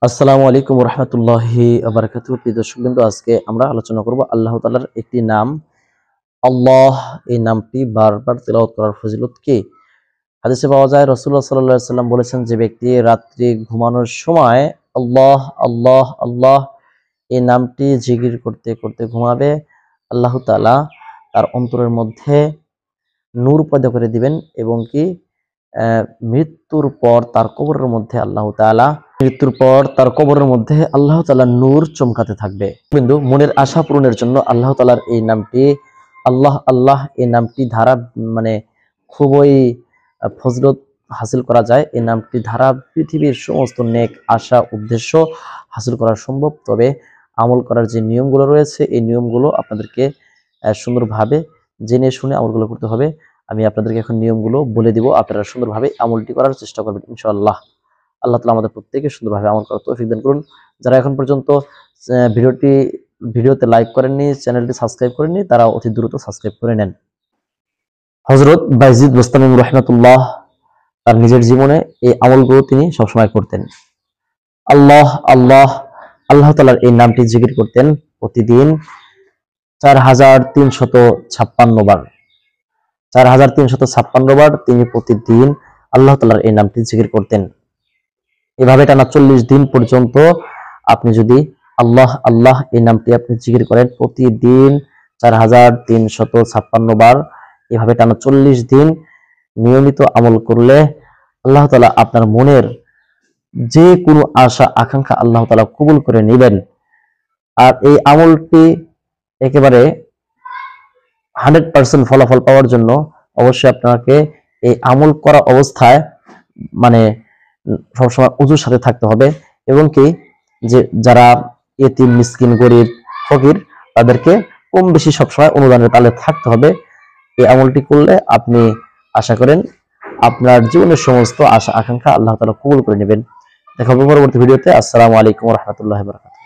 আসসালামু আলাইকুম রহমতুল্লাহি বারাকাতুহু। প্রিয় দর্শকবৃন্দ, আজকে আমরা আলোচনা করব আল্লাহ তাআলার একটি নাম আল্লাহ। এই নামটি বারবার তেলাওয়াত করার ফজিলত কি? হাদিসে পাওয়া যায় রাসূলুল্লাহ সাল্লাল্লাহু আলাইহি ওয়াসাল্লাম বলেছেন, যে ব্যক্তি রাত্রি ঘুমানোর সময় আল্লাহ আল্লাহ আল্লাহ এই নামটি জিকির করতে করতে ঘুমাবে, আল্লাহ তাআলা তার অন্তরের মধ্যে নূর পয়দা করে দিবেন এবং কি মৃত্যুর পর তার কবরের মধ্যে আল্লাহ তাআলা নূর চমকাতে থাকবে। বিন্দু মনের আশা পূরণের জন্য আল্লাহ তাআলার এই নামটি আল্লাহ আল্লাহ এই নামটি ধারা মানে খুবই ফজিলত হাসিল করা যায়। এই নামটি ধারা পৃথিবীর সমস্ত নেক আশা উদ্দেশ্য হাসিল করা সম্ভব। তবে আমল করার যে নিয়মগুলো রয়েছে, এই নিয়মগুলো আপনাদেরকে সুন্দরভাবে জেনে শুনে আমলগুলো করতে হবে। আমি আপনাদেরকে এখন নিয়মগুলো বলে দিব, আপনারা সুন্দরভাবে আমলটি করার চেষ্টা করবেন ইনশাআল্লাহ। আল্লাহ তাআলা আমাদের প্রত্যেককে সুন্দরভাবে আমল করার তৌফিক দান করুন। যারা এখন পর্যন্ত ভিডিওতে লাইক করেননি, চ্যানেলটি সাবস্ক্রাইব করেননি, তারা অতি দ্রুত সাবস্ক্রাইব করে নেন। হযরত বাইজিদ বুস্তামি রাহিমাহুল্লাহ তার নিজের জীবনে এই আমলগুলো তিনি সবসময় করতেন। আল্লাহ আল্লাহ আল্লাহ তাআলার এই নামটি জিকির করতেন প্রতিদিন 4356 বার। 4356 বার তিনি প্রতিদিন আল্লাহ তাআলার এই নামটি জিকির করতেন। এভাবে টানা 40 দিন পর্যন্ত আপনি যদি আল্লাহ আল্লাহ এই নামটি আপনি জিকির করেন প্রতিদিন 4356 বার, এভাবে টানা 40 দিন নিয়মিত আমল করলে আল্লাহ তাআলা আপনার মনের যে কোনো আশা আকাঙ্ক্ষা আল্লাহ তাআলা কবুল করে নেবেন। আর এই আমলটি একেবারে 100% ফলাফল পাওয়ার জন্য অবশ্যই আপনাকে এই আমল করা অবস্থায় মানে সবসময় ওযুর সাথে থাকতে হবে, এবং কি যে যারা ইতিম মিসকিন গরিব ফকির তাদেরকে কম বেশি সবসময় অনুদানের তালে থাকতে হবে। এই আমলটি করলে আপনি আশা করেন আপনার জীবনের সমস্ত আশা আকাঙ্ক্ষা আল্লাহ তাআলা কবুল করে নেবেন। দেখা হবে পরবর্তী ভিডিওতে। আসসালামু আলাইকুম ওয়া রাহমাতুল্লাহি ওয়া বারাকাতুহু।